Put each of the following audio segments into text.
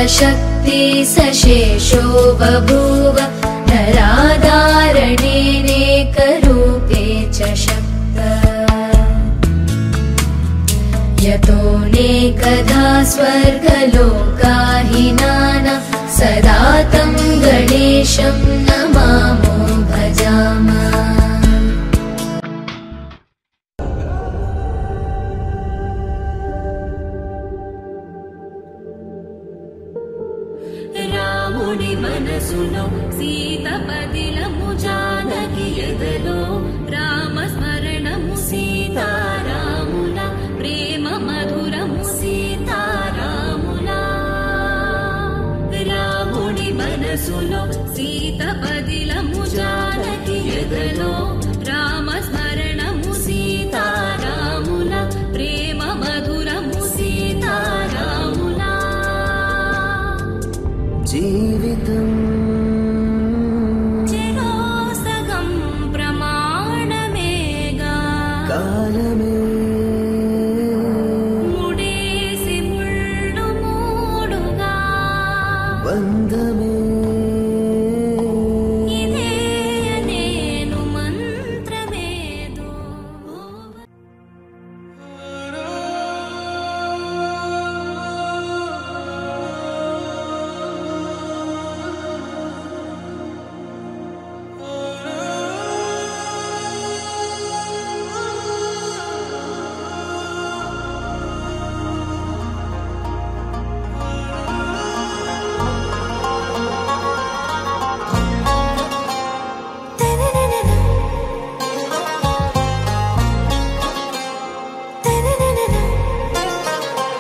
शक्ति सशेषो बभूव नराधारणेनेकरूपे च शक्त यतोऽनेकधा स्वर्गलोकाहिनानां सदा तं गणेशं नमामो भजामः। రాముడి మనసులో సీతపదిలము జానకి ఎదలో రామస్మరణము సీతారాముల ప్రేమ మధురము సీతారాముల రాముడి మనసులో సీతపదిలము జానకి ఎదలో రామస్మరణము సీతారాముల ప్రేమ మధురము సీతారాముల జీవితం చిరోసగం ప్రమాణమేగా కాలమే ముడేసి ముళ్ళు మూడుగా బంధమే ఇదే నేను మంత్రమేదో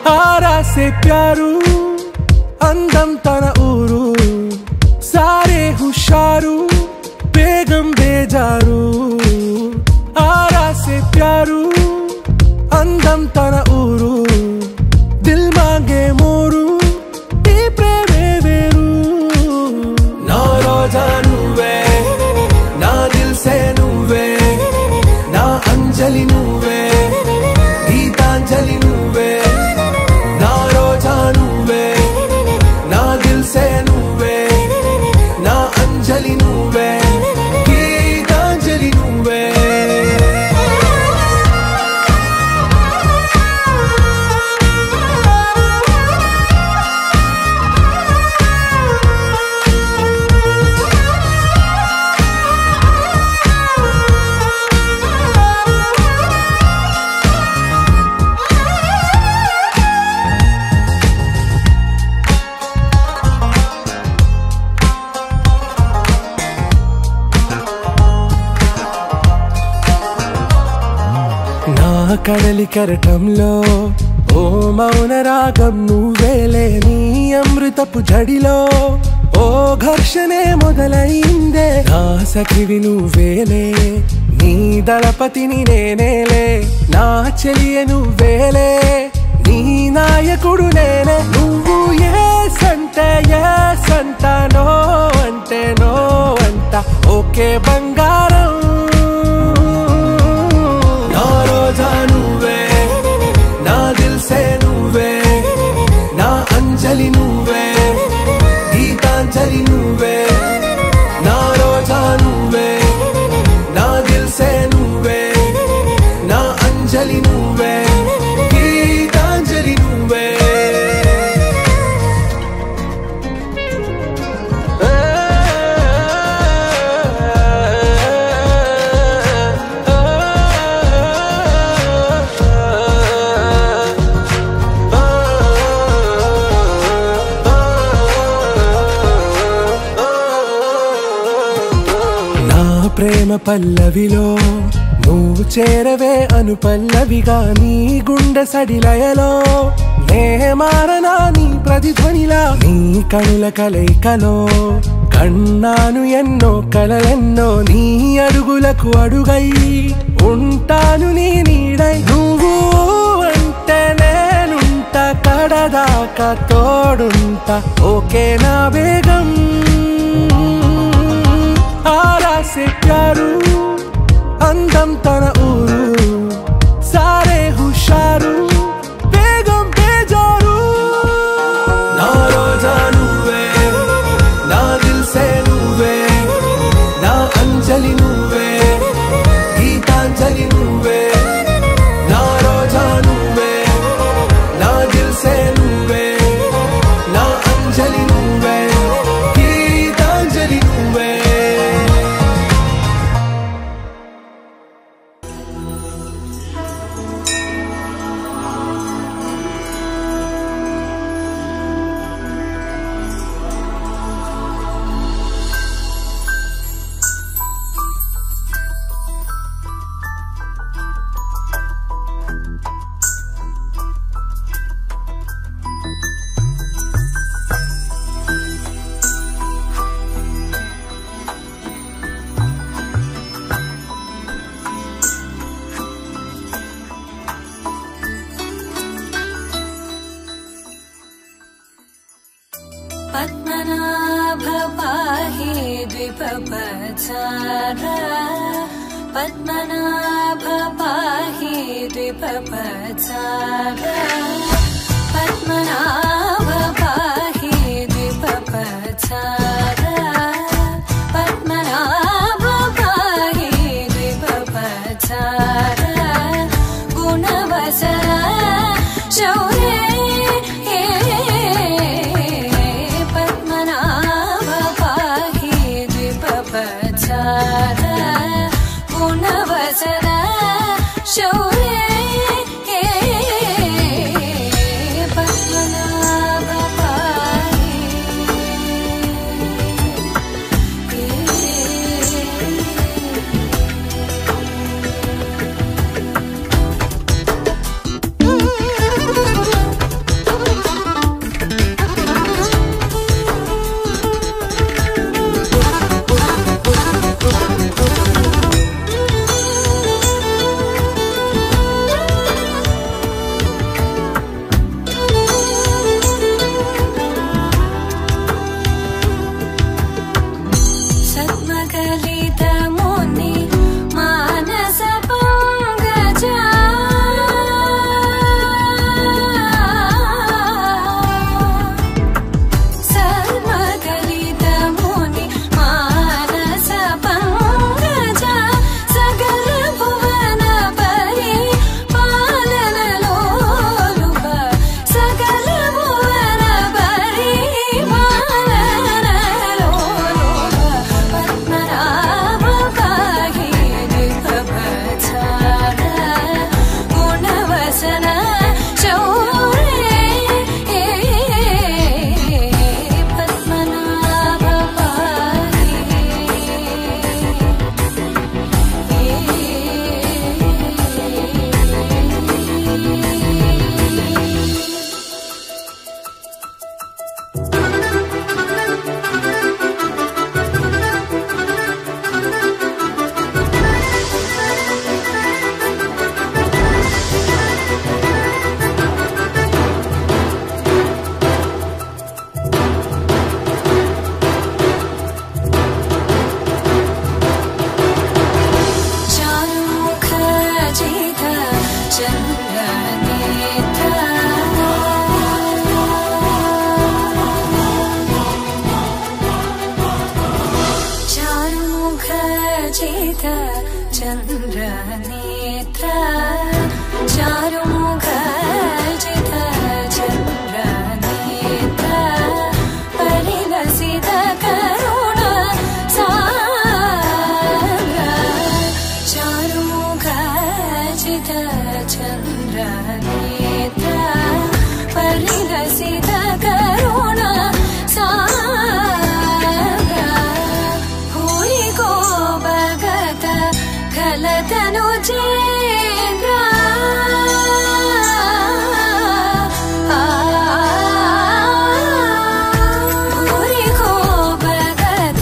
आरा से प्यारू अंदम तन ऊरू सारे हुशारू बेगम बेजारू आरा से प्यारू अंदम तन ऊरू दिल मांगे मोरू ई प्रेमे वेरू ना रोजा नुवे ना दिल से नुवे ना अंजलि नुवे गीतांजलि नुवे ना रोजा नुवे ना दिल से नुवे ना अंजलि नुवे गीतांजलि नुवे కడలి కరటంలో ఓ మౌన రాగం నువ్వేలే నీ అమృతపు జడిలో ఓ ఘర్షణే మొదలైందే నా సఖివి నువ్వేలే నీ దళపతిని నేనేలే నా చెలియ నువ్వేలే నీ నాయకుడు నేనే నువ్వు ఏ సంట నో అంటే నో అంట ఓకే బంగారం अंजलि नुवे गीतांजलि नुवे ना रोजा नुवे ना दिल से नुवे ना अंजलि नुवे गीतांजलि नुवे ప్రేమ పల్లవిలో నువ్వు చేరవే అను పల్లవిగా నీ గుండె సడిలయలో నే మారనా నీ ప్రతిధ్వనిలా నీ కనుల కలయికలో కన్నాను ఎన్నో కలలెన్నో నీ అడుగులకు అడుగై ఉంటాను నీ నీడై నువ్వు అంటే నేనుంట కడదాకా తోడుంటా ఓకే నా బేగం आरा से प्यारू अंदम तन ऊरू सारे हुशारू बेगम बेजारू ना रोजा पद्मनाभ पाहि द्विपपचार पद्मनाभ पाहि द्विपपचार पद्मनाभ पाहि द्विपपचार पद्मनाभ पाहि द्विपपचार गुणवसर शौर्ये पद्मनाभ पाहि द्विपपचार गुणवसर शौर्ये पद्मनाभ पाहि चन्द्रनेत्र चारुमुख जित चन्द्रनेत्र परिलसित करुण सान्द्र चारुमुख जित चन्द्रनेत्र परिलसित करुण सान्द्र भूरि को भगत खलतनु चेन्द्र भूरि को भगत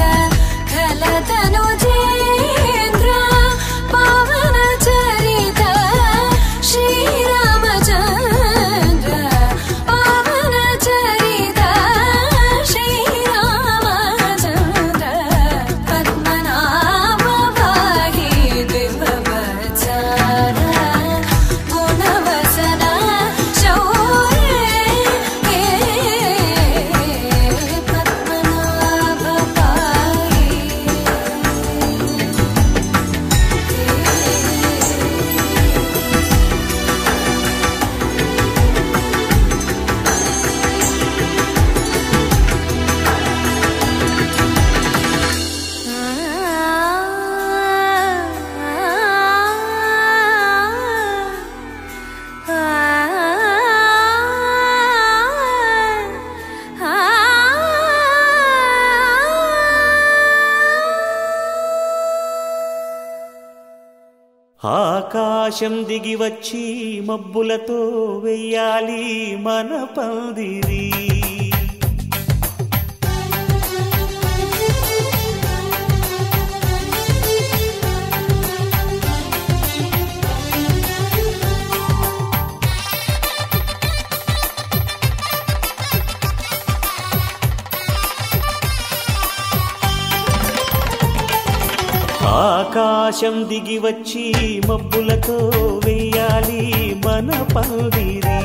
खलतनु चेन्द्र पावन चरित श्रीरामचन्द्र पावन चरित श्रीरामचन्द्र पद्मनाभ पाहि द्विपपचार गुणवसन शौर्ये पद्मनाभ पाहि ఆకాశం దిగి వచ్చి మబ్బులతో వెయ్యాలి మన పందిరి ఆకాశం దిగి వచ్చి మబ్బులతో వెయ్యాలి మన పందిరి.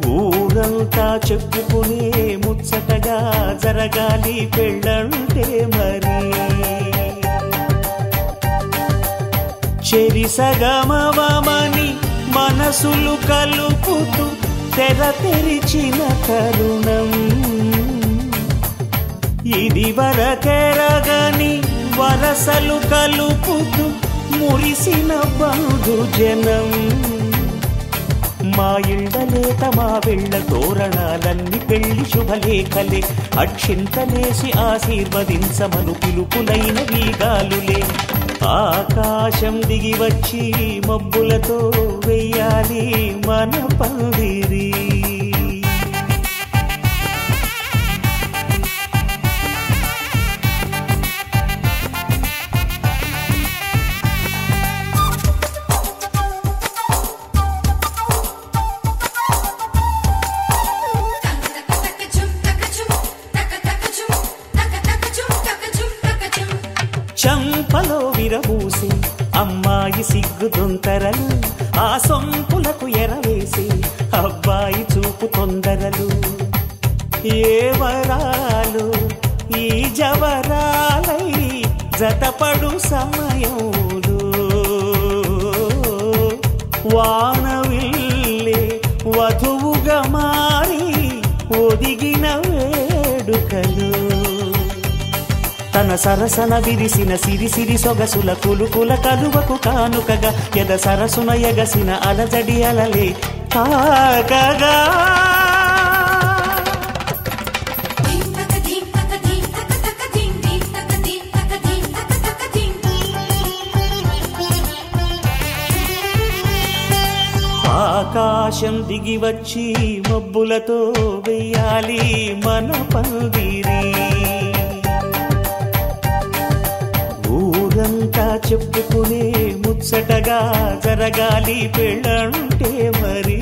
ఊరంతా చెప్పుకునే ముచ్చటగా జరగాలి పెళ్ళంటే మరి. చెరిసగమవమని మనసులు కలుపుతూ తెర తెరిచిన తరుణం. ఇది వరకెరగని వరసలు కలుపుతూ మురిసిన బంధుజనం. మా ఇళ్ళలేత మా వెళ్ళ తోరణాలన్నీ పెళ్లి శుభలేఖలే. అక్షింతలేసి ఆశీర్వదించమను పిలుపులైన వీగాలులే. ఆకాశం దిగి వచ్చి మబ్బులతో వెయ్యాలి మన పందిరి. చంపలో విరబూసి అమ్మాయి సిగ్గు దొంతరలు. ఆ సొంపులకు ఎరవేసి అబ్బాయి చూపు తొందరలు. ఏ వరాలు ఈ జవరాలై జతపడు సమయంలో. వానవిల్లే వధువుగా మారి ఒదిగిన వేడుకలు. తన సరసన విరిసిన సిరిసిరి సొగసుల కులుకుల కలువకు కానుకగా ఎద సరసున ఎగసిన అలజడి అలలే తాకగా. ఆకాశం దిగి వచ్చి మబ్బులతో వెయ్యాలి మన పందిరి. ఊరంతా చెప్పుకునే ముచ్చటగా జరగాలి పెళ్ళంటే మరి.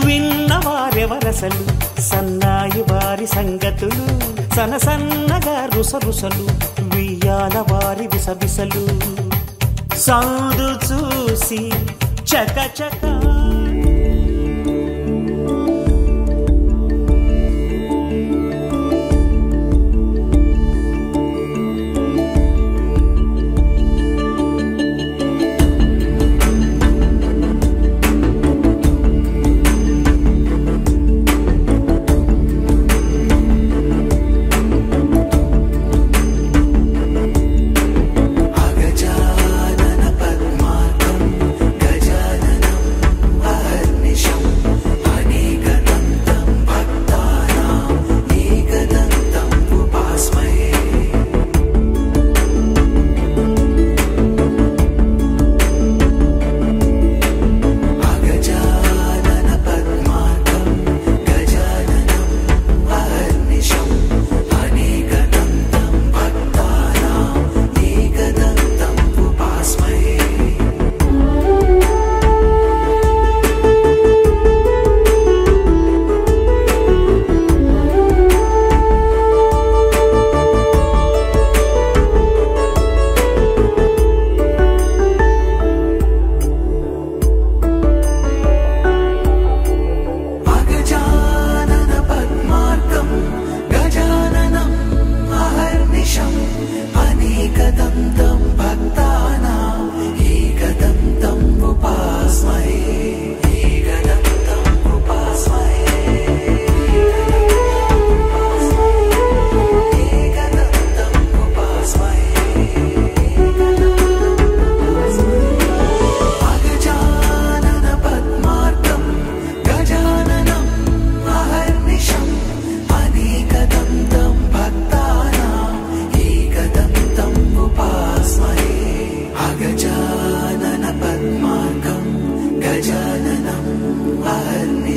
విన్నవారెవరసలు సన్నాయి వారి సంగతులు. సనసన్నగా రుసరుసలు వియ్యాల వారి విసవిసలు. సందు చూసి చకచక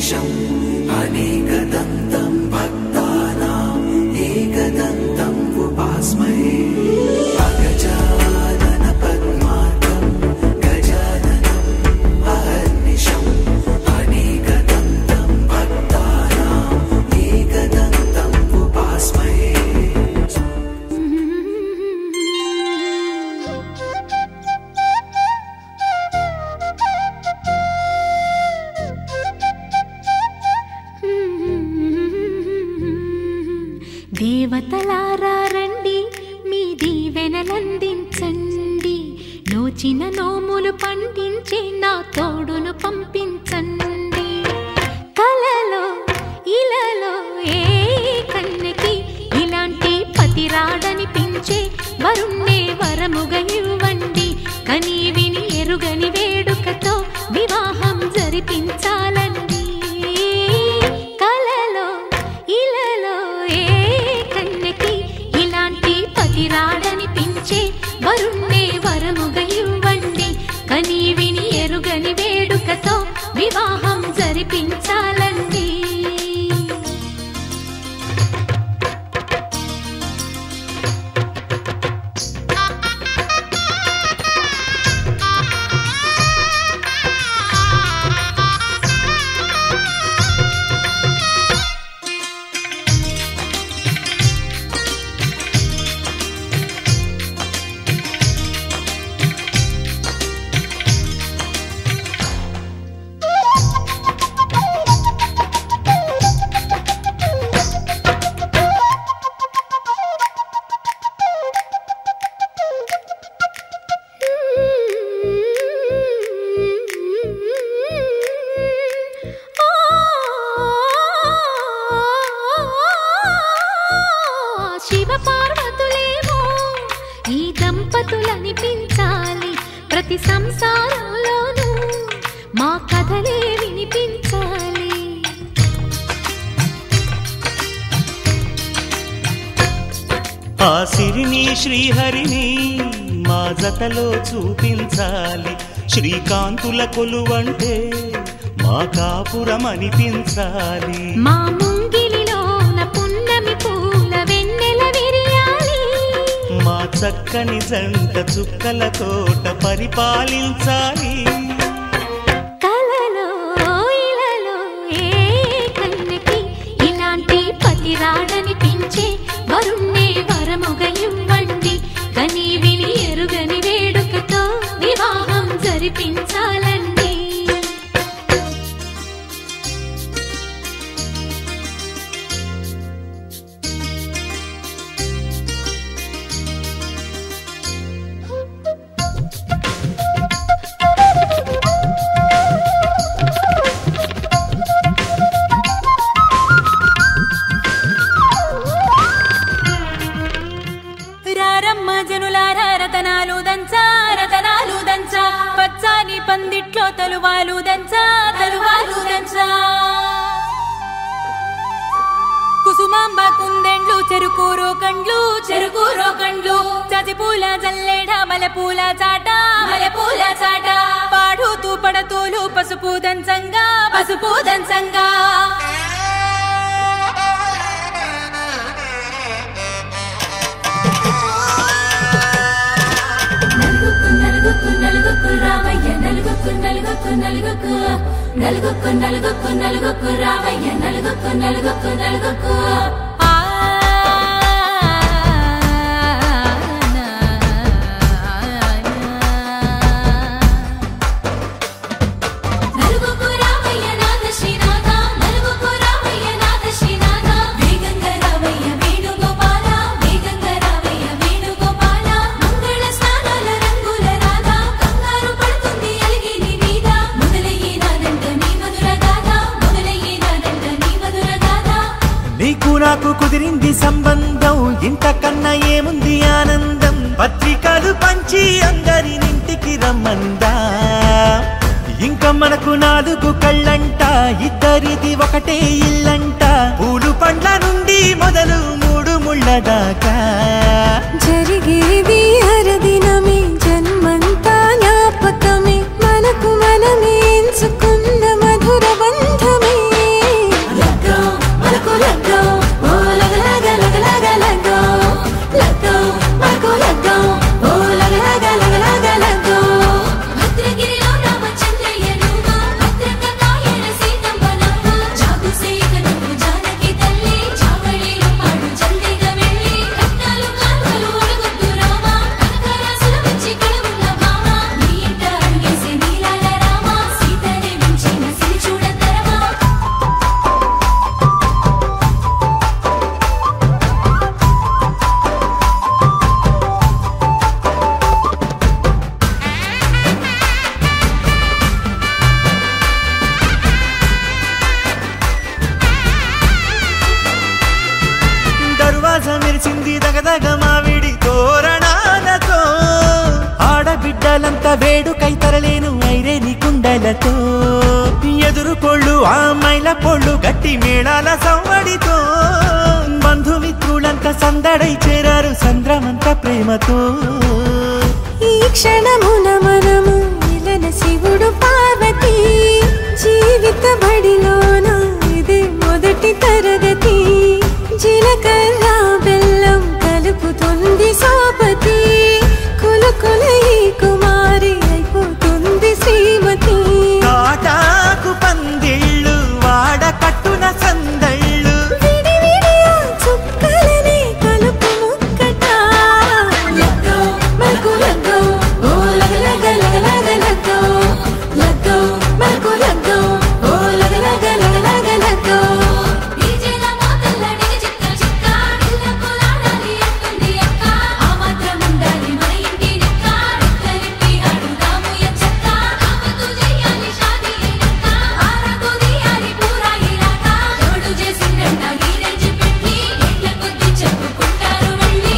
अहर्निशम् अनेकदन्तं भक्तानाम् एकदन्तम् उपास्महे अगजानन पद्मार्कं गजाननम् अहर्निशम् अनेकदन्तं भक्तानाम् एकदन्तम् उपास्महे దేవతలారా రండి మీ దీవెనలందించండి నోచిన నోములు పండించే నా తోడును పంపించండి కలలో ఇలలో ఏ కన్నెకి ఇలాంటి పతి రాడనిపించే వరుణ్ణే వరముగా ఇవ్వండి కని విని ఎరుగని వేడుకతో వివాహం జరిపించాలండి కలలో ఇలలో ఏ కన్నెకి ఇలాంటి పతి రాడనిపించే వరుణ్ణే వరముగా ఇవ్వండి కని విని ఎరుగని వేడుకతో వివాహం జరిపించాలండి శివ పార్వతులేమో ఈ దంపతులనిపించాలి ప్రతి సంసారంలోనూ మా కథలే వినిపించాలి ఆ సిరిని శ్రీహరిని మా జతలో చూపించాలి శ్రీకాంతుల కొలువంటే మా కాపురం అనిపించాలి మా ముంగిలిలోన పున్నమి పూల వెన్నెల విరియాలి మా చక్కని జంట చుక్కల తోట పరిపాలించాలి కలలో ఇలలో ఏ కన్నెకి ఇలాంటి పతి రాడనిపించే వరుణ్ణే వరముగా ఇవ్వండి కని విని ఎరుగని వేడుకతో వివాహం జరిపించాలండి రారమ్మ జనులారా రతనాలు దంచా రతనాలు దంచా పచ్చాని పందిట్లో తలువాలు దంచా తలువాలు దంచా కుసుమాంబ కుందెండ్లు చెరుకూరో కండ్లు చెరుకూరో కండ్లు చజిపూల జల్లేడ మలపూల చాట మలపూల చాట పాడుతూ పడతూలు పసుపు దంచంగా పసుపు దంచంగా నలుగుకు నలుగుకు రామయ్య నలుగుకు నలుగుకు నలుగుకు నలుగుకు నలుగుకు నలుగుకు రామయ్య నలుగుకు నలుగుకు నలుగుకు నలుగుకు రామయ్య నాథ శ్రీనాథ నలుగుకు రామయ్య నాథ శ్రీనాథ వేగంగా రామయ్య వేణుగోపాల వేగంగా రామయ్య వేణుగోపాల మంగళ స్నానాల రంగుల రాధ కంగారు పడుతుంది అలిగిని నీద మొదలయ్యేనాదంట నీ మధుర గాథ మొదలయ్యేనాదంట నీ మధుర గాథ నీకు నాకు కుదిరింది సంబంధం ఇంతకన్నా ఏముంది ఆనందం పత్రికలు పంచి అందరినింటికి రమ్మందా ఇంకా మనకు 4 కళ్ళంట ఇద్దరిది ఒకటే ఇల్లంట పూలు పండ్ల నుండి మొదలు 3 ముళ్ళ దాకా జరిగేది హరదినమే జన్మంతా జ్ఞాపకమే మనకు మనమే ఎంచుకున్న మధుర బంధమే ఇల్లాలంతా వేడుకై తరలేను ఐరేని కుండలతో ఎదురుకోళ్ళు ఆ మైల పొళ్ళు గట్టి మేళాల సవ్వడితో బంధుమిత్రులంతా సందడై చేరారు సంద్రమంత ప్రేమతో ఈ క్షణమున మనము ఇలన శివుడు పార్వతి జీవిత బడిలోన ఇదే మొదటి తరగతి జీలకర్ర బెల్లం కలుపుతుంది సోపతి కులుకుల ఈ కుమారి అయిపోతుంది శ్రీమతి కాటాకు పందిళ్ళు వాడ కట్టున సందళ్ళు విడివిడియా చుక్కలని కలుపు ముక్కట లగ్గో మల్కు లగ్గో ఓ లగ లగ లగ లగ లగ్గో లగ్గో మల్కు లగ్గో ఓ లగ లగ లగ లగ లగ్గో డీజేల మోతల్లడికి చిక్క చిక్క ఇళ్ళకు లాడాలి అంటుంది అక్క ఆ మాత్రం ఉండాలి మన ఇంటి నిక్క రెక్కలిప్పి అడుగుదాము ఎంచక్క ఆమెతో చెయ్యాలి షాదీ అయినక్క ఆరతో తీయాలి పూరా ఇలాక తోడు చేసిందంట గీరెంచి పెట్టి ఎట్ల కొద్ది చెప్పుకుంటారు వెళ్ళి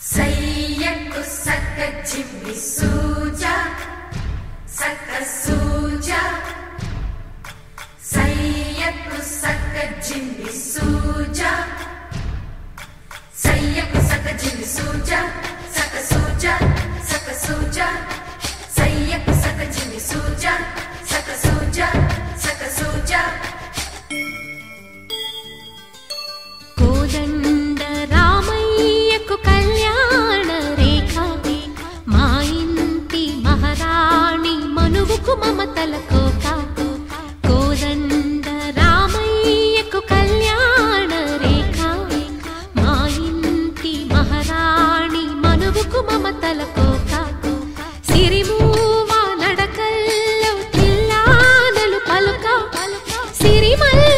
సయ్యకు సక్క చిమ్మి సూజా సక్క సూజా సయ్యకు సక్క చిమ్మి సూజా సయ్యకు సక్క చిమ్మి సూజా సక్క సూజా సక్క సూజా సయ్యకు సక్క చిమ్మి సూజా సక్క సూజా సక్క సూజా కోదండ రామయ్యకు కళ్యాణ రేఖ మా ఇంటి మహారాణి మనువుకు మమతల కోక కోదండ రామయ్యకు కళ్యాణ రేఖ మా ఇంటి మహారాణి మనువుకు మమతల కోక సిరిమూవ నడకల్లో తిల్లానలు పలుక సిరిమల్లె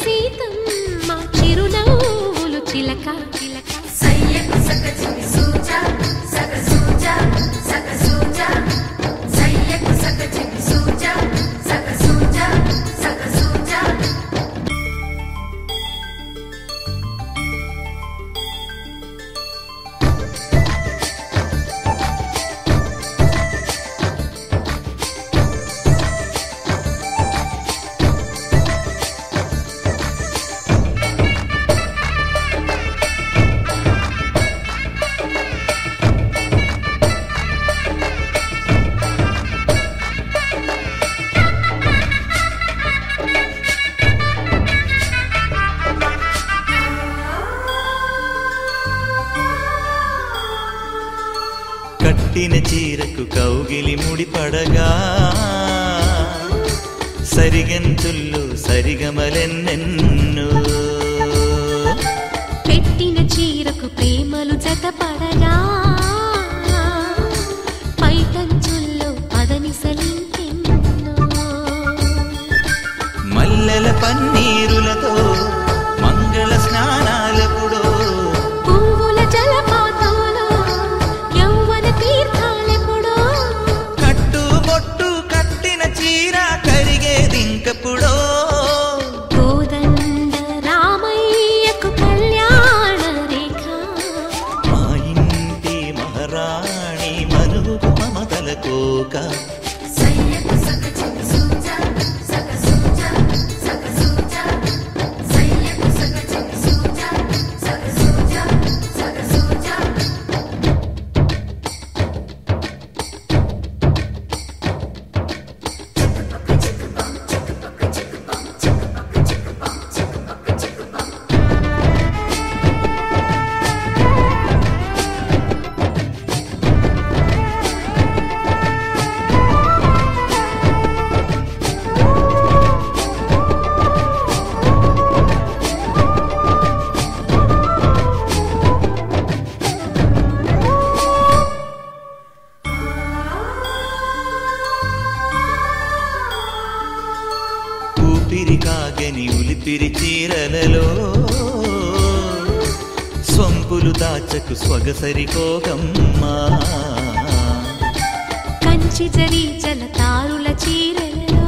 సీతమ్మ చిరునవ్వులు చిలక సయ్యకు సక్క చిమ్మి సూజా సక్క సూజా సక్క సూజా సయ్యకు సక్క చిమ్మి సూజా సక్క సూజా సక్క సూజా కట్టిన చీరకు కౌగిలి ముడిపడగా సరిగంతుల్లో సరిగమలెన్నెన్నో పెట్టిన చీరకు ప్రేమలు జతపడగా పైటంచుల్లో పదనిసలింకెన్నో మల్లెల పన్నీరులతో మంగళ స్నానాలెప్పుడో పువ్వుల జలపాతంలో యౌవన తీర్థాలెప్పుడో కట్టుబొట్టు కట్టిన చీర కరిగేదింకప్పుడో కోదండ రామయ్యకు కళ్యాణ రేఖ మా ఇంటి మహారాణి మనువుకు మమతల కోక సయ్యకు సక్క చిమ్మి సూజా సక్క సూజా సక్క సూజా సయ్యకు సక్క చిమ్మి సూజా సక్క సూజా సక్క సూజా ఊపిరి కాగని ఉలిపిరి చీరలలో స్వంపులు దాచకు స్వగసరి కోగమ్మా కంచి జరి జలతారుల చీరలలో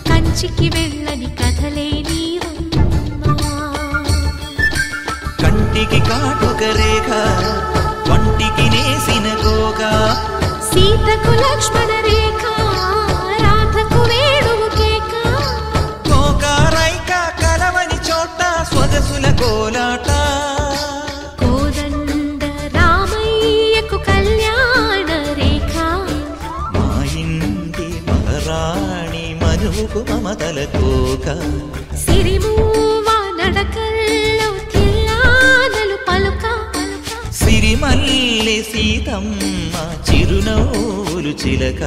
కంచికి వెళ్ళని కథలే నీవమ్మా కంటికి కాటుక రేఖ వంటికి నేసిన గోగా సీతకు లక్ష్మణ రేఖ రాధకు వేణువు కేక గోకారైక కలవని చోట స్వదసుల కోలాట కోదండ రామయ్యకు కళ్యాణ రేఖ మా ఇంటి మహారాణి మనువుకు మమతల కోక సిరిమూవ నడకల్లో తిల్లానలు పలుక సిరిమల్లె సీతమ్మ చిరునవ్వులు చిలక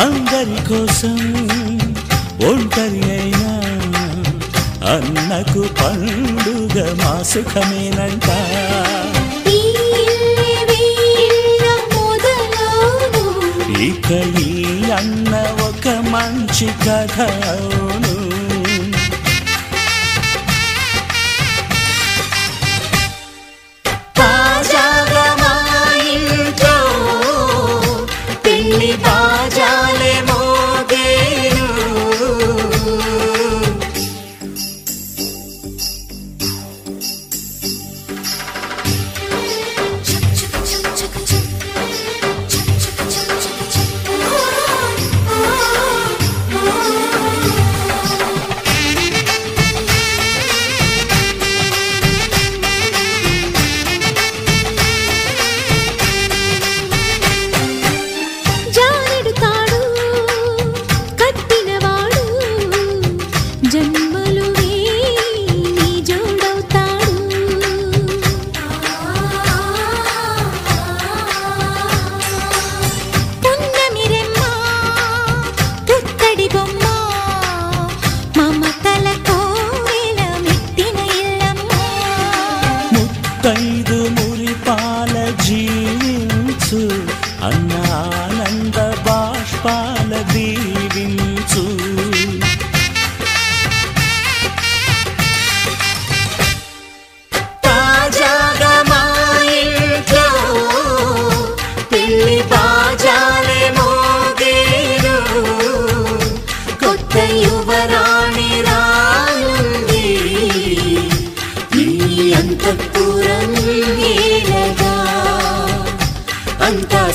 అందరి కోసం ఒంటరి అయినా అన్నకు పండుగ మా సుఖమేనంట ఇక ఈ అన్న ఒక మంచి కథ అవును తాజాగా మా ఇంట్లో పెళ్లి బాజాలే మోగేను జారి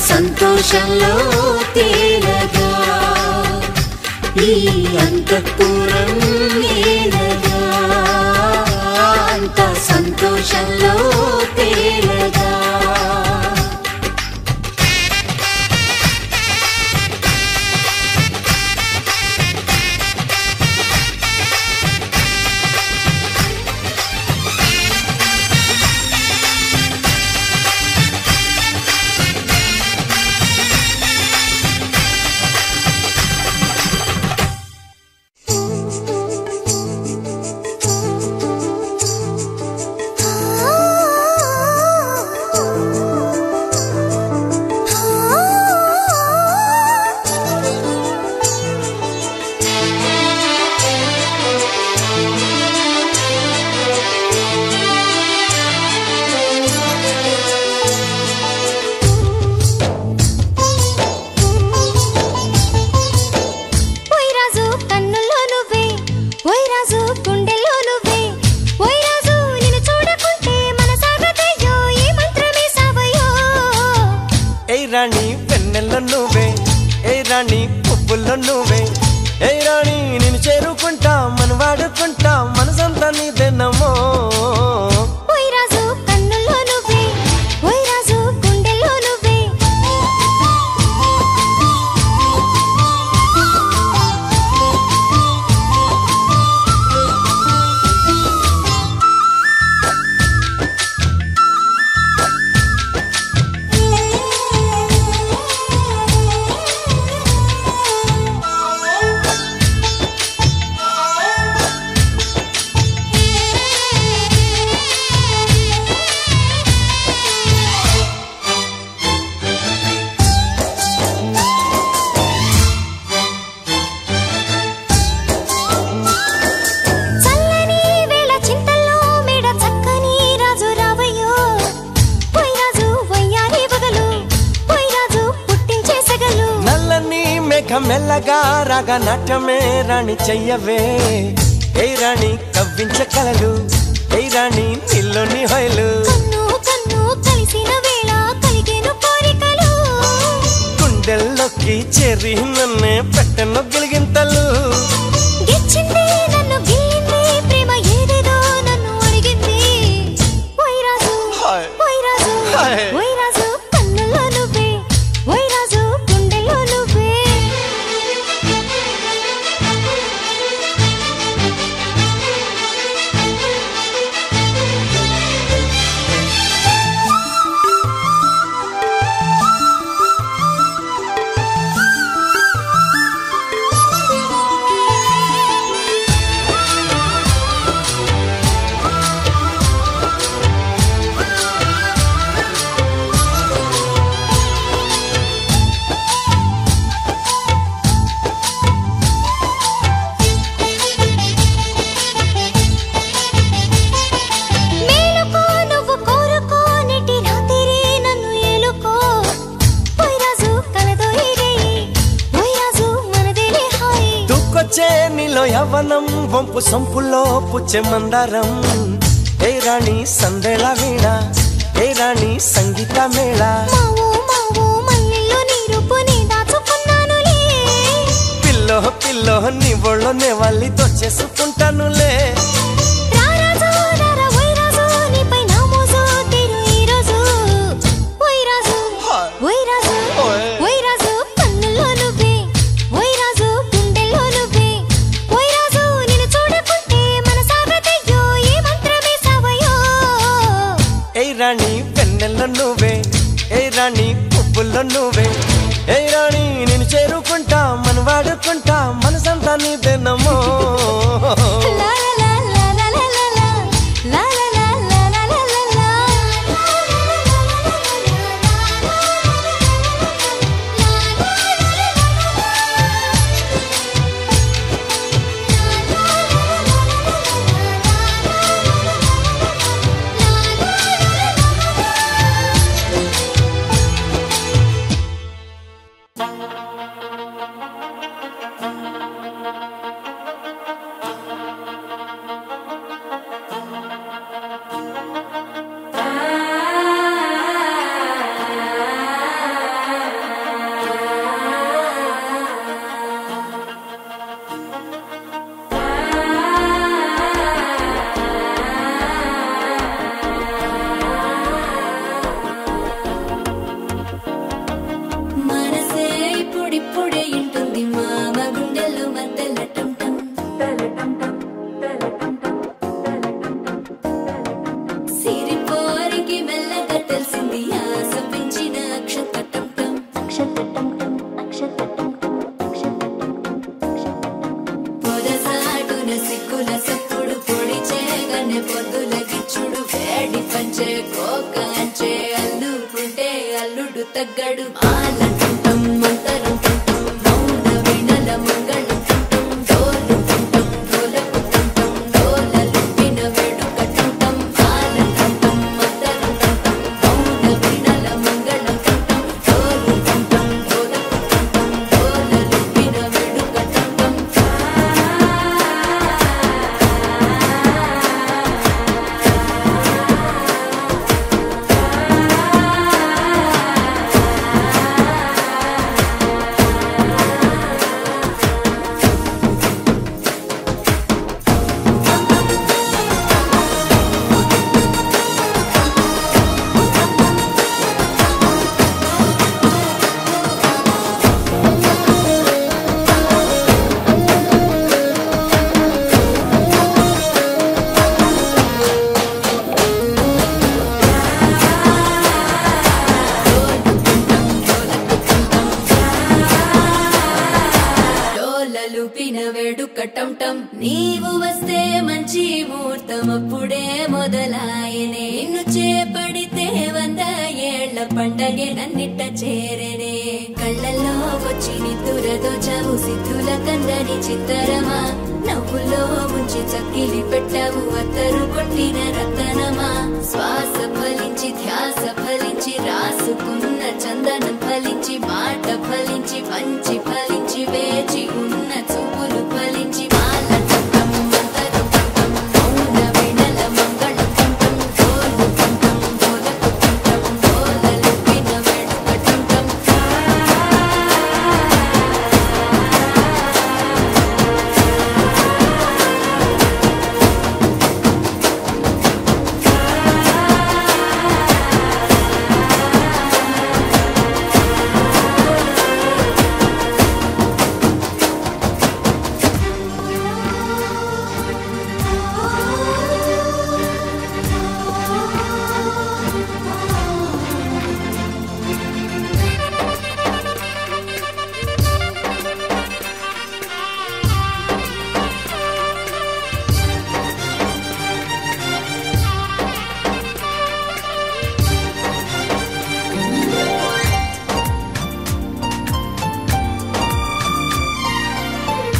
సంతోషంలో తేలగా ఈ అంతఃపురం ఏలగా అంత సంతోషంలో తేలగా రాణి వెన్నెల్లో నువ్వే ఏ రాణి పువ్వుల్లో నువ్వే ఏ రాణి నేను చేరుకుంటా మన వాడుకుంటా మనసంతా నీదేనమ్మో రాజు కన్నుల్లో నువ్వే రాజు గుండెల్లో నువ్వే మెల్లగా రాగా నాట్యమే రాణి చెయ్యవే ఏ రాణి కవ్వించ కలలు ఏ రాణి నీలోని హొయలు కన్ను కన్ను కలిసిన వేళ కలిగేను కోరికలు గుండెల్లోకి చేరి నన్నే పెట్టెను గిలిగింతలు గిచ్చింది నన్ను గిల్లింది ప్రేమ ఏదేదో నన్ను అడిగింది ఓయ్ రాజు ఓయ్ రాజు ఓయ్ రాజు కన్నుల్లో నువ్వే ఓయ్ రాజు గుండెల్లో నువ్వే నీలో యవ్వనం వంపు సొంపులో పుచ్చే మందారం ఏ రాణి సందేళ వీణ ఏ రాణి సంగీత మేళ మావో మావో మల్లెల్లో నీ రూపుని దాచుకున్నానులే పిల్లో పిల్లో నీ ఒళ్ళోనే వాళ్ళి దొచ్చేసుకుంటానులే రారాజు రారా ఓయ్ రాజు నీపై నా మోజు తీరు ఈ రోజు ఓయ్ రాజు ఓయ్ రాజు ఓయ్ రాజు కన్నుల్లో నువ్వే ఓయ్ రాజు గుండెల్లో నువ్వే ఓయ్ రాజు నిన్ను చూడకుంటే మనసాగతయ్యో ఏ మంత్రమే సావయో ఏ రాణి వెన్నెల్లో నువ్వే ఏ రాణి పువ్వుల్లో నువ్వే ఏ రాణి నేను చేరుకుంటా మన వాడుకుంటా మనసంతా నీదేనమ్మో లా లా లా లా లా లా లా లా లా లా లా లా అంటుంది మామ గుండెల్లో మధ్యల టంటం సిరిపోరికి మెల్లగా తెలిసింది ఆశ పెంచిన అక్షతటం పొదసాటున సిక్కుల సప్పుడు పొడి చేయగానే పొద్దుల గిచ్చుడు వేడి పంచే కోకాంచే అల్లుకుంటే అల్లుడు తగ్గడు మాలంటుంటం మంతరం టుంటం మౌన వీణల మంగళం టుంటం డోలు టుంటం డోలకు టుంటం డోలలు విన వేడుక టుంటం మాలంటుంటం మంతరం టుంటం మౌన వీణల మంగళం టుంటం డోలు టుంటం డోలకు టుంటం డోలలు విన వేడుక టుంటం డోలలుపిన వేడుక టంటం నీవు వస్తే మంచి ముహూర్తం అప్పుడే మొదలాయనే నిన్ను చేపడితే 100 ఏళ్ల పండగే నన్నిట్ట చేరేనే కళ్ళల్లో వచ్చి నిద్దురదో చవు సిద్ధుల కందని చిత్తరమా నవ్వులో ముంచి చక్కిలి పెట్టావు అత్తరు కొట్టిన రతనమా శ్వాస ఫలించి ధ్యాస ఫలించి రాసుకున్న చందనం ఫలించి మాట ఫలించి పంచి ఫలించి వేచి ఉన్న చూపులు ఫలించి మాల టంటం మంతరం టంటం మౌన వీణల మంగళం టంటం డోలు టంటం డోలకు టంటం డోలలు విన వేడుక టంటం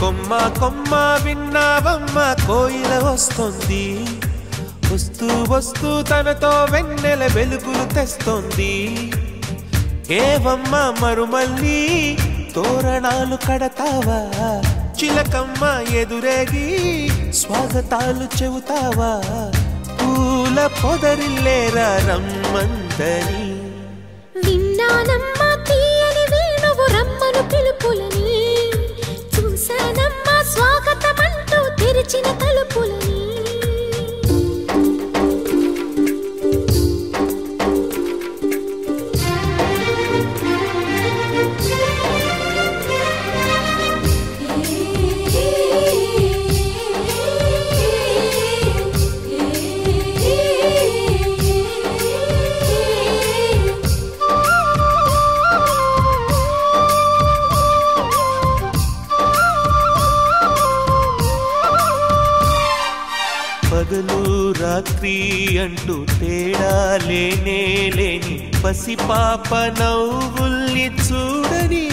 కొమ్మ కొమ్మ విన్నావమ్మ కోయిల వస్తుంది వస్తూ వస్తూ తనతో వెన్నెల వెలుగులు తెస్తుంది ఏవమ్మ మరుమల్లి తోరణాలు కడతావా చిలకమ్మ ఎదురేగి స్వాగతాలు చెబుతావా పూల పొదరిల్లేరా రమ్మందని విన్నానమ్మ తీయని వేణువు రమ్మను పిలుపులని చూశానమ్మ స్వాగతమంటూ తెరిచిన తలుపులని పగలు రాత్రి అంటూ తేడా లేనే లేని పసిపాప నవ్వుల్ని చూడని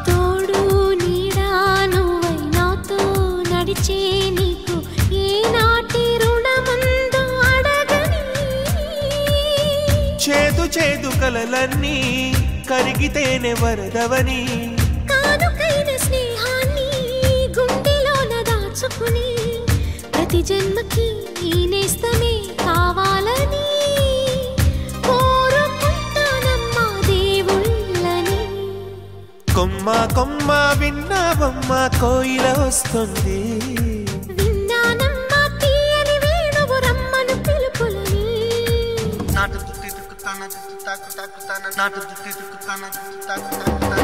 తోడు నీడా నువ్వై నాతో నడిచే నీకు ఏనాటి రుణముందో అడగని చేదు చేదు కలలన్నీ కరిగితేనే వరదవని కానుకైన స్నేహాన్ని గుండెలోన దాచుకుని ప్రతి జన్మకి ఈ నేస్తమే కావాలని కోరుకుంటానమ్మా దేవుళ్ళని కొమ్మ కొమ్మ విన్నావమ్మ కోయిల వస్తుంది విన్నానమ్మా తీయని వేణువు రమ్మను పిలుపులని నాటు తుత్తి తుక్కుతాన తాకు తాకుతాన నాటు తుత్తి తుక్కుతాన తాకు తాకుతాన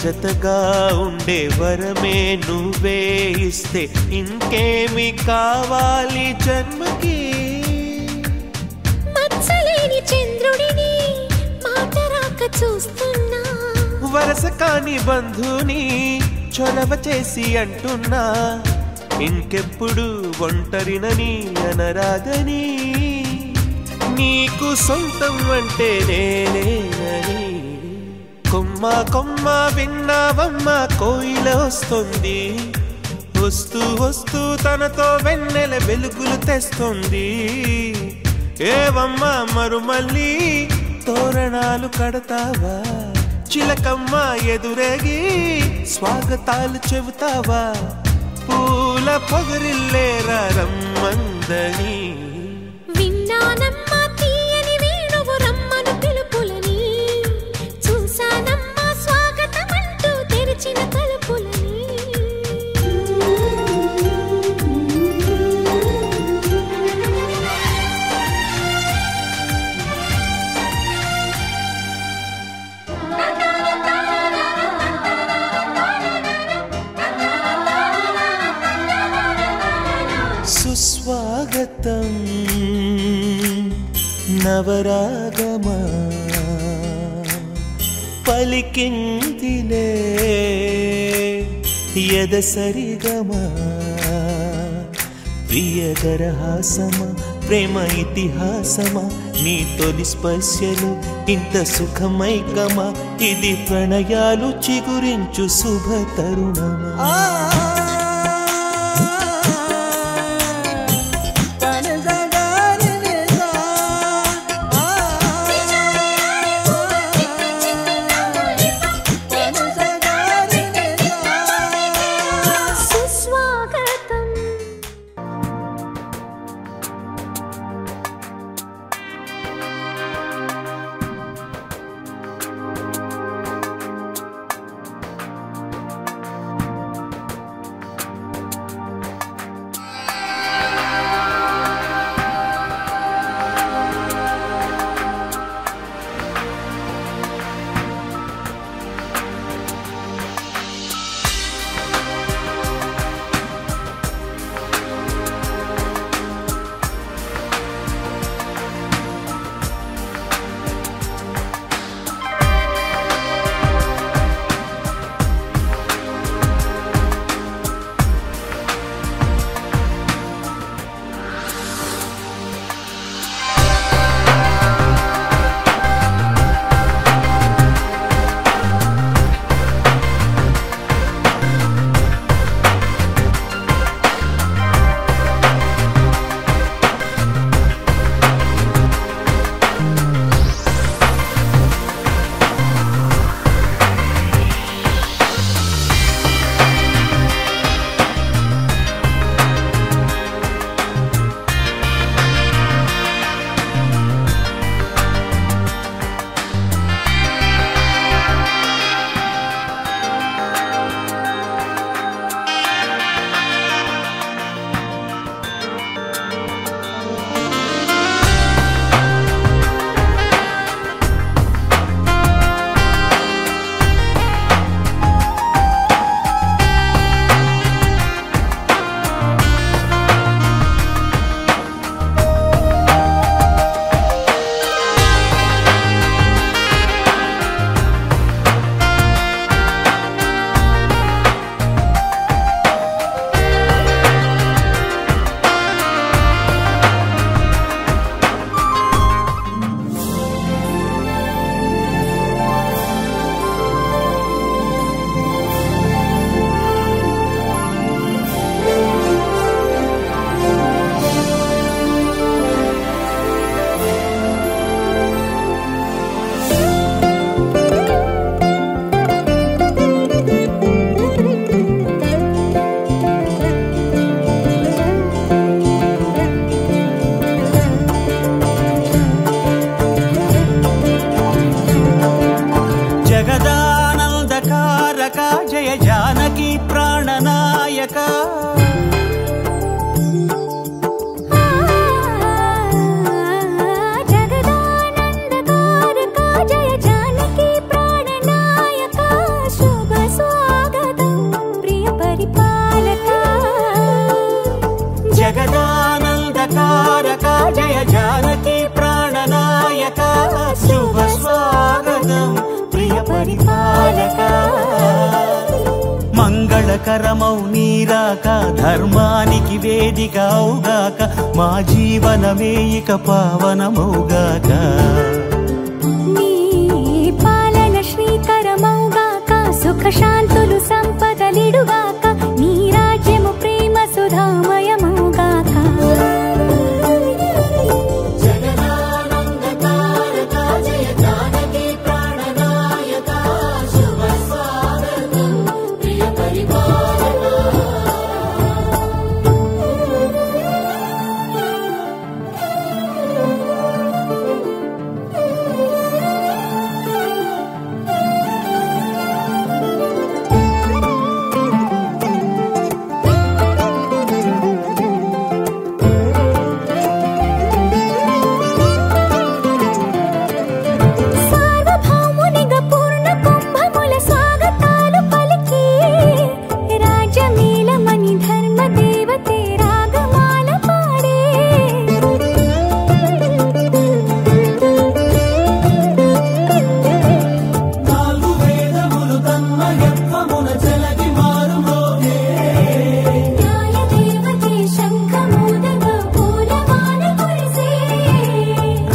జతగా ఉండే వరమే నువ్వే ఇస్తే ఇంకేమి కావాలి జన్మకి మచ్చలేని చంద్రుడిని మాట రాక చూస్తున్నా వరస కాని బంధుని చొరవ చేసి అంటున్నా ఇంకెప్పుడు ఒంటరినని అనరాదని నీకు సొంతం అంటే నేనేనని కొమ్మ కొమ్మ విన్నావమ్మ కోయిల వస్తుంది వస్తూ వస్తూ తనతో వెన్నెల వెలుగులు తెస్తుంది ఏవమ్మ మరుమల్లి తోరణాలు కడతావా చిలకమ్మ ఎదురేగి స్వాగతాలు చెబుతావా పూల పొగరిల్లేరా రమ్మందని విన్నానమ్మా తీయని వేణువు రమ్మను పిలుపులని చూసానమ్మా స్వాగతమంటూ తెరిచిన తలుపులని సుస్వాగతం నవరాగమా పలికిందిలే ఎదసరిగమా ప్రియగరహాసమా ప్రేమ ఇతిహాసమా నీ తొలి స్పర్శలు ఇంత సుఖమైకమా ఇది ప్రణయాలు చిగురించు శుభ తరుణమా జగదానందకారక జయ జానకి ప్రాణనాయక శుభ స్వాగతం ప్రియ పరిపాలక మంగళకరమౌ నీరాక ధర్మానికి వేదిక అవుగాక మా జీవనమే ఇక పావనమౌగాక నీ పాలన శ్రీకరమౌగాక సుఖ శాంతులు సంపదలిడుగాక నీ రాజ్యము ప్రేమ సుధామయమౌగాక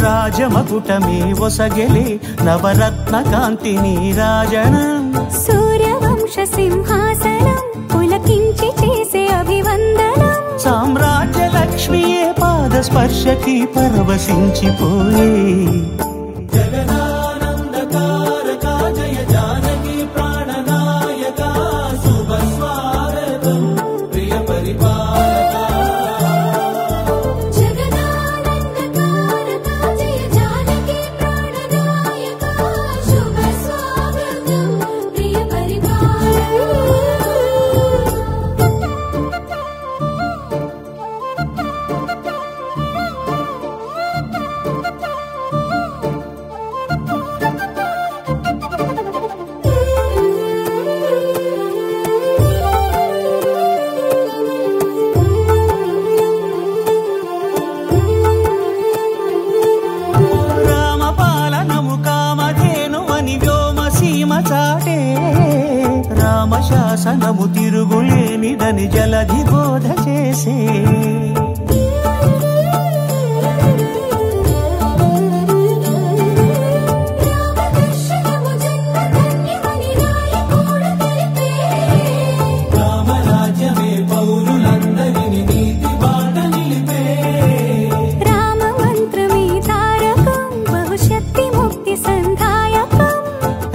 రాజమకుటమే ఒసగెలే నవరత్న కాంతి నీరాజనం సూర్యవంశ సింహాసనం పులకించి చేసే అభివందనం సామ్రాజ్య లక్ష్మియే పాద స్పర్శకి పరవశించిపోయే జగదానందకారక జయ జానకి ప్రాణనాయక శుభ స్వాగతం ప్రియ పరిపాలక రామశాసనము తిరుగులేనిదని జలధి బోధ చేసే రామరాజ్యమే పౌరులందరినీ నీతి బాట నిలిపే రామ మంత్రమే తారకం బహుశక్తి ముక్తి సంధాయకం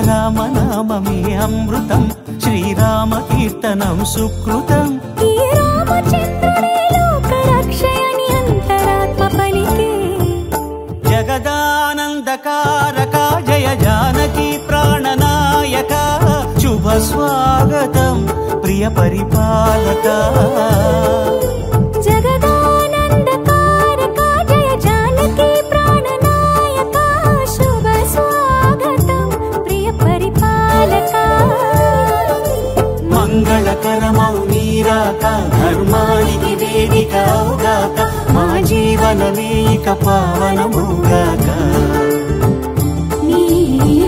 రామనామమే అమృతం శ్రీరామ కీర్తనం సుకృతం ఈ రామచంద్రుడే లోక రక్షయని అంతరాత్మ పలికే జగదానందకారక జయ జానకి ప్రాణనాయక శుభ స్వాగతం ప్రియ పరిపాలక జగదానందకారక జయ జానకి ప్రాణనాయక శుభ స్వాగతం ప్రియ పరిపాలక మంగళకరమౌ నీరాక ధర్మానికి వేదిక అవుగాక మా జీవనమే ఇక పావనమౌగాక నీ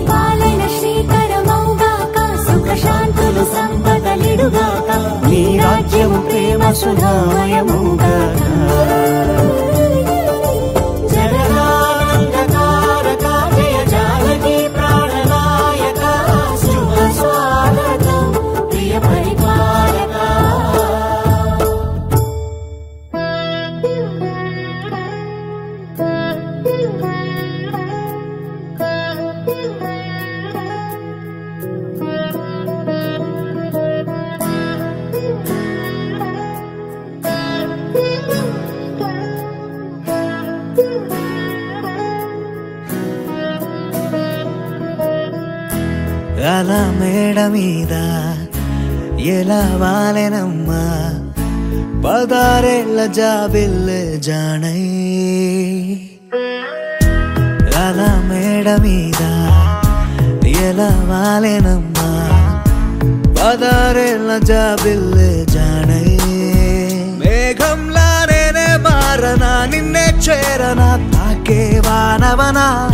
పాలన శ్రీకరమౌగాక సుఖ శాంతులు సంపదలిడుగాక నీ రాజ్యము ప్రేమ సుధామయమౌగాక జగదానందకారక జయ జానకి ప్రాణనాయక శుభ స్వాగతం ప్రియ పరిపాలక అలా మేడ మీద ఎలా వాలెనమ్మా పదారేళ్ల జాబిల్లె జానై అలా మేడ మీద ఎలా వాలెనమ్మా పదారేళ్ల జాబిల్లె జానై మేఘంలా నేనే మారనా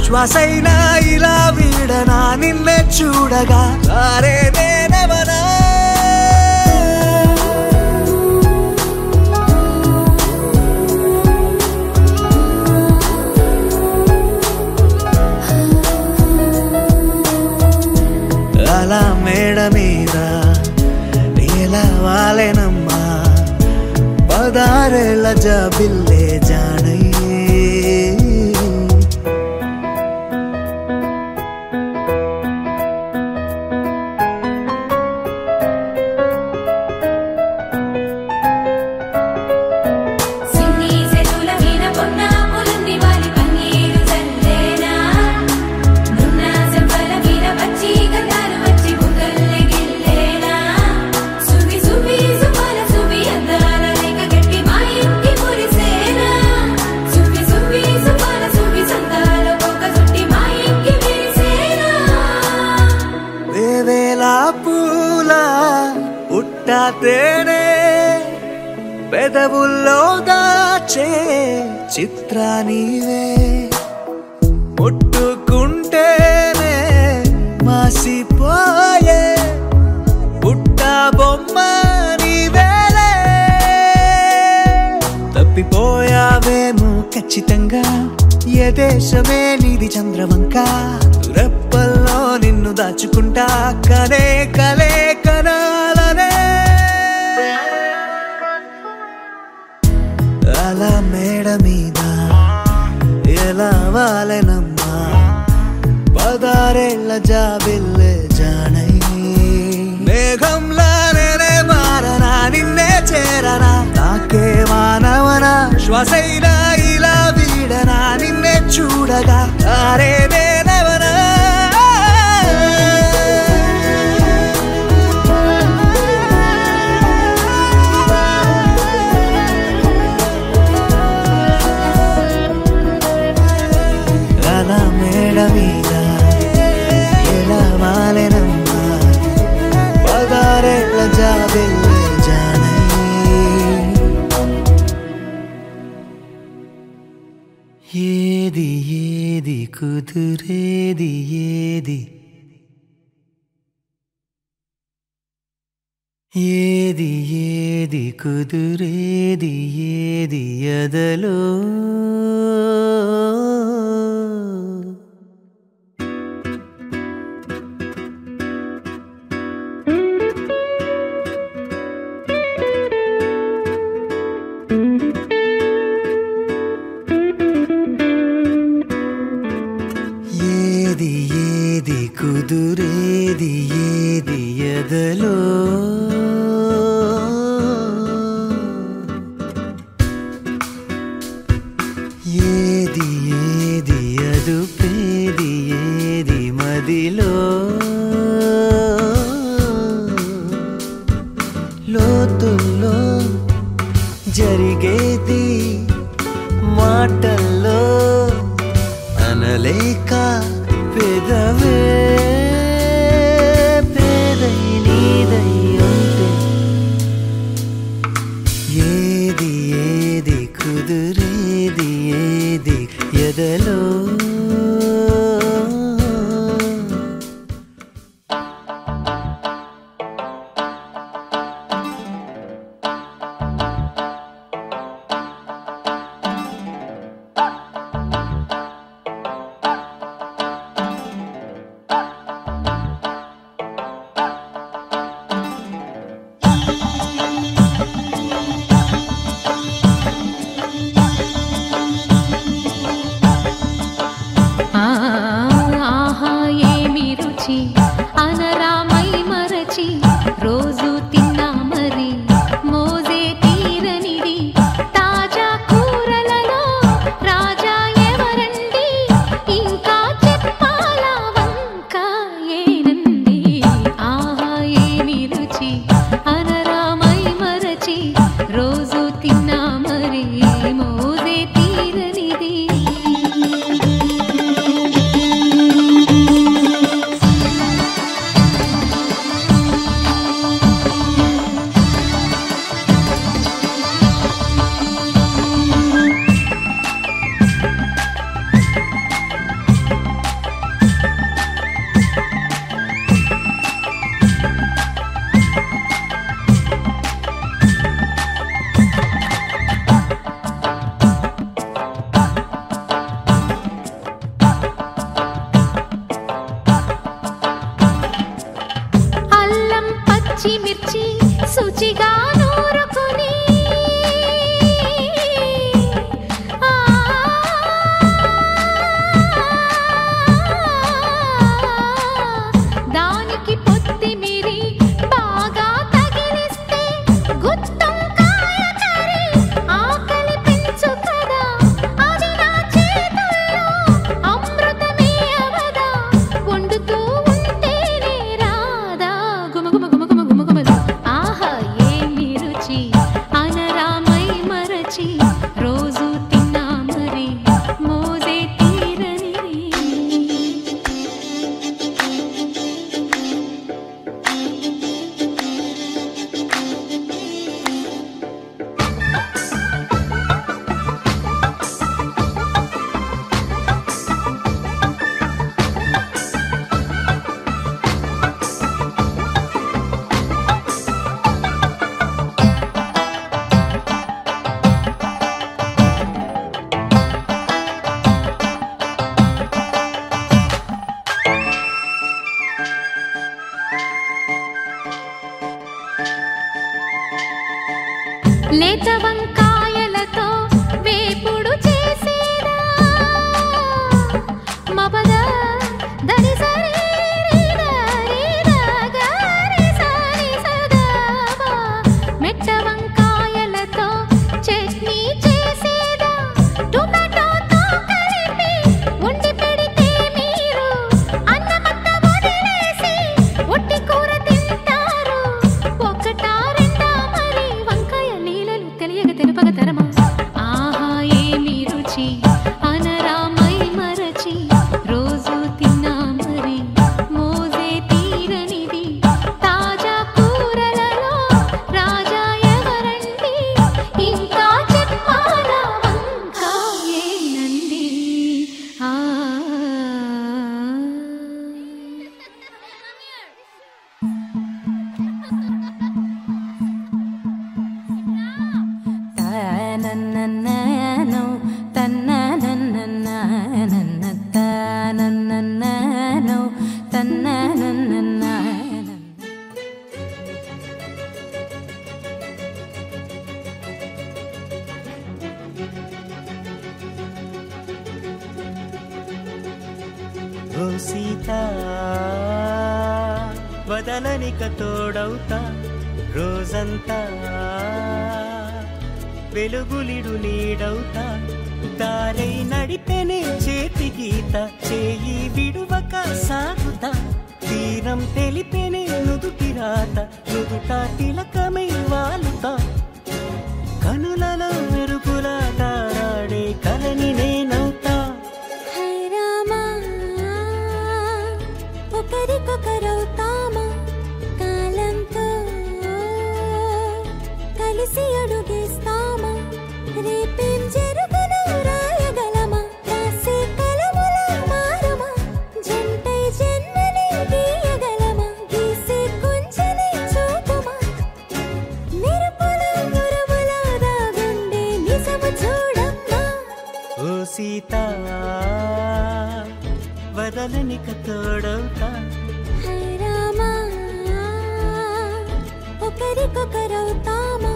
శ్వాసైనా ఇలా వీడనా నిన్నే చూడగా అరే నేనెవనా అలా మేడ మీద ఎలా వాలెనమ్మా 16 ఏళ్ల జాబిల్లే జానయ్యే తేనే పెదవుల్లో దాచే చిత్రా నీవే ముట్టుకుంటేనే మాసిపోయే పుట్ట బొమ్మ నీవేలే తప్పిపోయావేమో ఖచ్చితంగా ఏ దేశమే నీది చంద్రవంక రెప్పల్లో నిన్ను దాచుకుంటా కనే కలే కనాలనే అలా మేడ మీద ఎలా వాలెనమ్మా 16 ఏళ్ల జాబిల్లే జానయ్యే మేఘంలా నేనే మారనా నిన్నే చేరనా నాకే మానవనా శ్వాసైనా ఇలా వీడనా నిన్నే చూడగా అరే నేనెవనా అలా మేడ మీద ఎలా వాలెనమ్మా 16 ఏళ్ల జాబిల్లే జానయ్యే ఏది ఏది కుదురేది ఏది ఏది ఏది కుదురేది ఏది ఎదలో ఏది ఏది కుదురేది ఏది ఎదలో ఏది ఏది అదుపేది ఏది మదిలో లోతుల్లో జరిగేది మాటల్లో అనలేక పెదవే పేదై నీదై ఉంటే ఏది ఏది కుదురేది ఏది ఎదలో పచ్చిమిర్చి శుచిగా నూరుకుని దానికి కొత్తిమీరి బాగా తగిలిస్తే గుత్తొంకాయ కర్రీ ఆకలి పెంచు కదా అది నా చేతుల్లో అమృతమే అవదా వండుతూ ఉంటేనే రాదా గుమ గుమ గుమ గుమ గుమ గుమ ఆహా ఏమి రుచి అనరామై మరచి రోజు తిన్నా మరి మోజే తీరని లేత వంకాయలతో వేపుడు చేసేదా మబద దరి సరి గరి సరి సదావా మెట్ట వంకాయలతో చట్నీ చేసేదా టొమాటోతో కలిపి వండి పెడితే మీరు అన్నమంతా వదిలేసి ఒట్టి కూర తింటారు ఒకటా రెండా మరి వంకాయ లీలలు తెలియక తెలుపక తరమా ఆహా ఏమి రుచి అనరామై మరచి రోజు తిన్నా మరి మోజే తీరనిది తాజా కూరలలో రాజా ఎవరండి ఇంకా చెప్పాలా వంకాయేనండి ఆ తనననననో తనననననన తనననననో తనననననన ఓ సీత వదలనిక తోడవుతా రోజంతా వెలుగులిడు నీడవుతా దారై నడిపెనే చేతి గీత చేయి విడువక సాగుతా తీరం తెలిపెనే నుదుటి రాత నుదుట తిలకమై వాలుతా కనులలో మెరుగులా తారాడే కలని నేనవుతా హై రామా ఒకరికొకరవుతామా కాలంతో కలిసి అడుగేస్తామా రేపేం జరుగునో రాయగలమా రాసే కలముల మారమా జంటై జన్మని గీయగలమా గీసే కొంచెని చూపుమా మెరుపుల మురముల దాగుండే నిజము చూడమ్మా ఓ సీత వదలనిక తోడవుతా హై రామా ఒకరికొకరవుతామా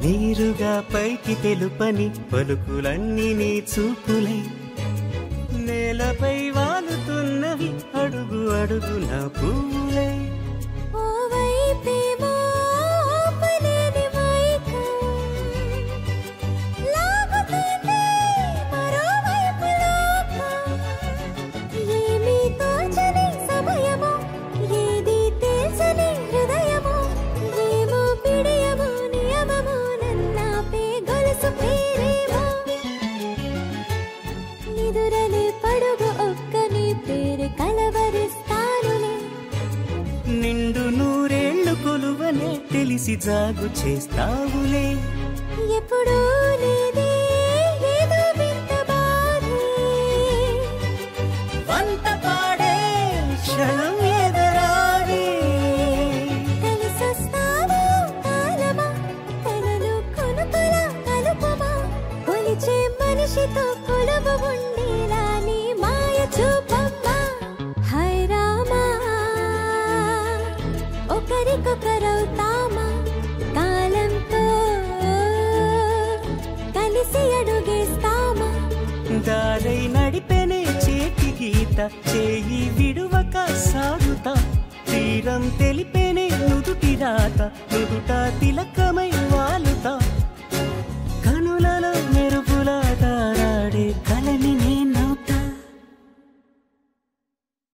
నీరుగా పైకి తెలుపని పలుకులన్నీ నీ చూపులై నేలపై వాలుతున్నవి అడుగు అడుగున పూలై ఓ వైపేమో ఆపలేని మైకం లాగుతుంది మరోవైపు లోకం ఏమీ తోచని సమయమో ఏది తేల్చని హృదయమో ఏమో పిడియమో నియమమో నన్నాపే గొలుసు పేరేమో నిదురలే పడుగు ఒక్కని పేరు కలవరిస్తానులే నిండు నూరేళ్లు కొలువనే తెలిసి జాగు చేస్తావులే ఎప్పుడూ లేదే ఏదో వింత బాధ క్షణం ఎదురాడి కలిసొస్తావా కాలమా కలలు కొనుకలా కలుపమా కొలిచే మనిషితో కొలువు ఉండేలా నీ మాయ చూపమ్మా హై రామా ఒకరికొకరవుతామా కాలంతో కలిసి అడుగేస్తామా దారై నడిపెనే చేతి గీత చేయి విడువక సాగుతా తీరం తెలిపేనే నుదుటి రాత నుదుట తిలకమై